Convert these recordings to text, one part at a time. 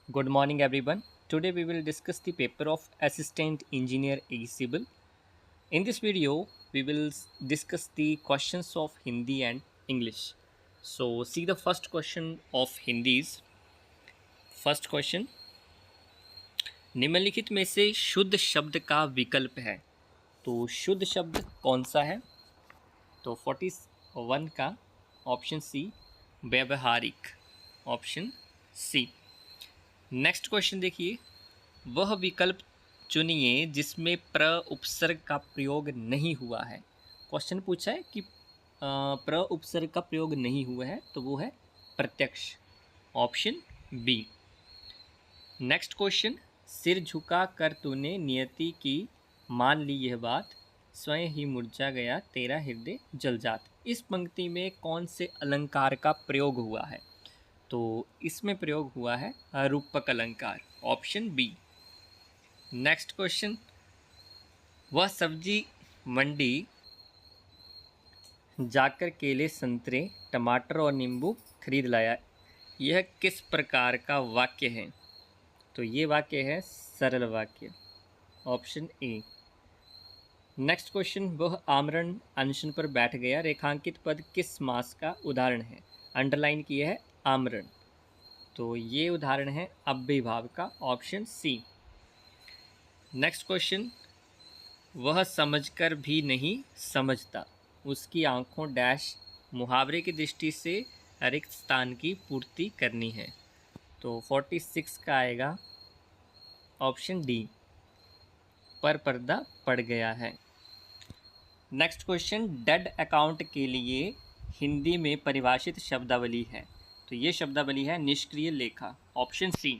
Good morning, everyone. Today we will discuss the paper of Assistant Engineer A Civil. In this video, we will discuss the questions of Hindi and English. So, see the first question of Hindi's. First question: निम्नलिखित में से शुद्ध शब्द का विकल्प है. तो शुद्ध शब्द कौन सा है? तो 41 का ऑप्शन सी व्यवहारिक, ऑप्शन सी. नेक्स्ट क्वेश्चन देखिए, वह विकल्प चुनिए जिसमें प्र उपसर्ग का प्रयोग नहीं हुआ है. क्वेश्चन पूछा है कि प्र उपसर्ग का प्रयोग नहीं हुआ है, तो वो है प्रत्यक्ष, ऑप्शन बी. नेक्स्ट क्वेश्चन, सिर झुका कर तूने नियति की मान ली यह बात, स्वयं ही मुरझा गया तेरा हृदय जलजात. इस पंक्ति में कौन से अलंकार का प्रयोग हुआ है? तो इसमें प्रयोग हुआ है रूपक अलंकार, ऑप्शन बी. नेक्स्ट क्वेश्चन, वह सब्जी मंडी जाकर केले संतरे टमाटर और नींबू खरीद लाया. यह किस प्रकार का वाक्य है? तो ये वाक्य है सरल वाक्य, ऑप्शन ए. नेक्स्ट क्वेश्चन, वह आमरण अनशन पर बैठ गया, रेखांकित पद किस मास का उदाहरण है? अंडरलाइन किया है आमरण, तो ये उदाहरण है अव्ययीभाव का, ऑप्शन सी. नेक्स्ट क्वेश्चन, वह समझकर भी नहीं समझता, उसकी आंखों डैश मुहावरे की दृष्टि से रिक्त स्थान की पूर्ति करनी है. तो 46 का आएगा ऑप्शन डी, पर पर्दा पड़ गया है. नेक्स्ट क्वेश्चन, डेड अकाउंट के लिए हिंदी में परिभाषित शब्दावली है. तो ये शब्दावली है निष्क्रिय लेखा, ऑप्शन सी.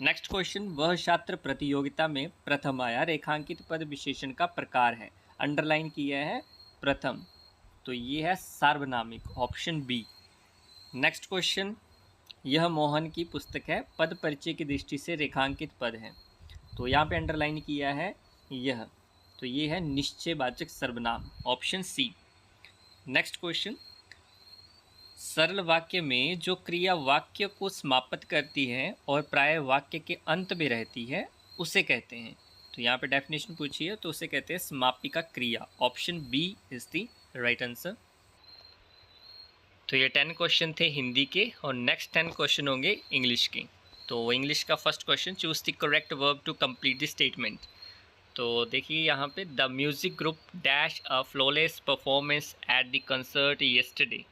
नेक्स्ट क्वेश्चन, वह छात्र प्रतियोगिता में प्रथम आया, रेखांकित पद विशेषण का प्रकार है. अंडरलाइन किया है प्रथम, तो ये है सार्वनामिक, ऑप्शन बी. नेक्स्ट क्वेश्चन, यह मोहन की पुस्तक है, पद परिचय की दृष्टि से रेखांकित पद है. तो यहाँ पे अंडरलाइन किया है यह, तो ये है निश्चयवाचक सर्वनाम, ऑप्शन सी. नेक्स्ट क्वेश्चन, सरल वाक्य में जो क्रिया वाक्य को समाप्त करती है और प्राय वाक्य के अंत में रहती है उसे कहते हैं. तो यहाँ पे डेफिनेशन पूछी है, तो उसे कहते हैं समापिका क्रिया, option B is the right answer. तो ये 10 क्वेश्चन थे हिंदी के, और नेक्स्ट 10 क्वेश्चन होंगे इंग्लिश के. तो इंग्लिश का first question, choose the correct verb to complete the statement. तो देखिए यहाँ पे, the music group dash a flawless performance at the concert yesterday.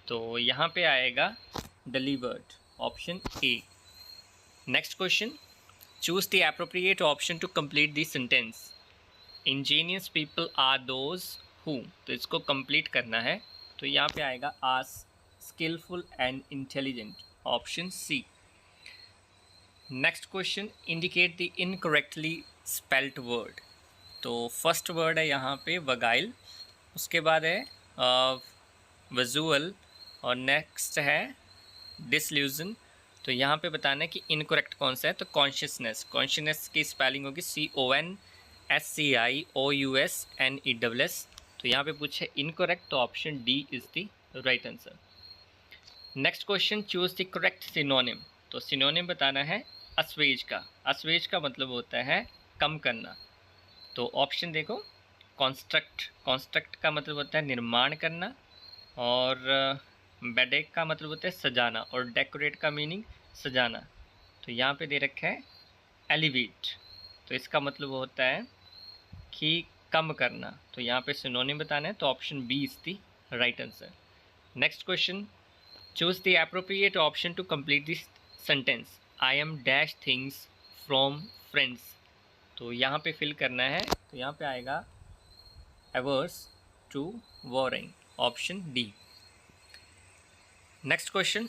तो यहाँ पे आएगा delivered, option A. Next question, choose the appropriate option to complete the sentence. Ingenious people are those who. तो इसको कंप्लीट करना है, तो यहाँ पे आएगा as skillful and intelligent, option C. Next question, indicate the incorrectly spelt word. तो first word है यहाँ पे वगाइल, उसके बाद है विजुअल, और नेक्स्ट है डिसल्यूजन. तो यहाँ पे बताना है कि इनकरेक्ट कौन सा है. तो कॉन्शियसनेस, कॉन्शियसनेस की स्पेलिंग होगी CONSCIOUSNESS. तो यहाँ पे पूछे इनकरेक्ट, तो option D is the right answer. Next question, choose the correct synonym. तो सिनोनिम बताना है अस्वेज का. अस्वेज का मतलब होता है कम करना. तो ऑप्शन देखो, कॉन्स्ट्रक्ट, कॉन्स्ट्रक्ट का मतलब होता है निर्माण करना, और बेडेक का मतलब होता है सजाना, और डेकोरेट का मीनिंग सजाना. तो यहाँ पे दे रखा है एलिवेट, तो इसका मतलब होता है कि कम करना. तो यहाँ पे सिनोनिम बताना है, तो option B is the right answer. Next question, choose the appropriate option to complete this sentence. I am dash things from friends. तो यहाँ पे फिल करना है, तो यहाँ पे आएगा averse to borrowing, option D. Next question,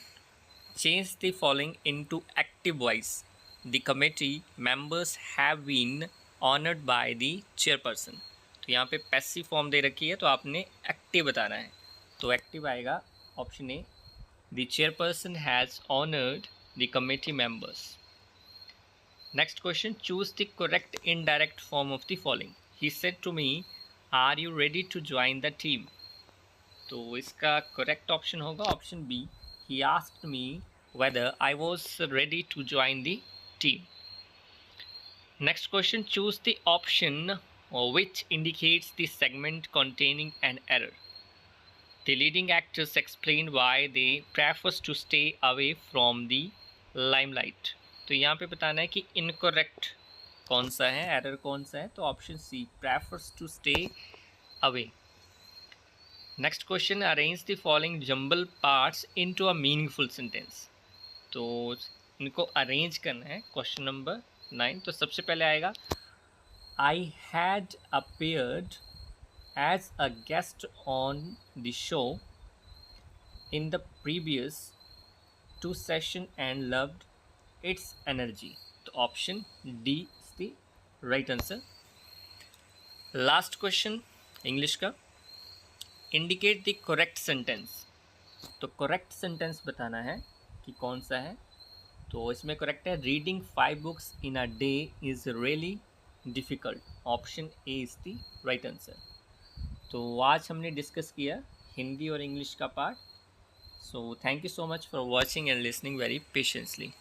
change the following into active voice. The committee members have been honoured by the chairperson. तो यहाँ पे पैसिव फॉर्म दे रखी है, तो आपने एक्टिव बताना है. तो एक्टिव आएगा option A, the chairperson has honoured the committee members. Next question, choose the correct indirect form of the following. He said to me, are you ready to join the team. तो इसका correct option होगा option B, he asked me whether I was ready to join the team. Next question, choose the option which indicates the segment containing an error. The leading actors explained why they prefers to stay away from the limelight. तो यहाँ पे बताना है कि incorrect कौन सा है, error कौन सा है, तो option C, prefers to stay away. Next question, arrange the following jumbled parts into a meaningful sentence. तो इनको अरेंज करना है. Question number 9. तो सबसे पहले आएगा, I had appeared as a guest on the show in the previous two session and loved its energy. तो option D is the right answer. Last question English का, indicate the correct sentence. तो correct sentence बताना है कि कौन सा है. तो इसमें correct है, reading 5 books in a day is really difficult. Option A is the right answer. तो आज हमने डिस्कस किया हिंदी और इंग्लिश का part. So thank you so much for watching and listening very patiently.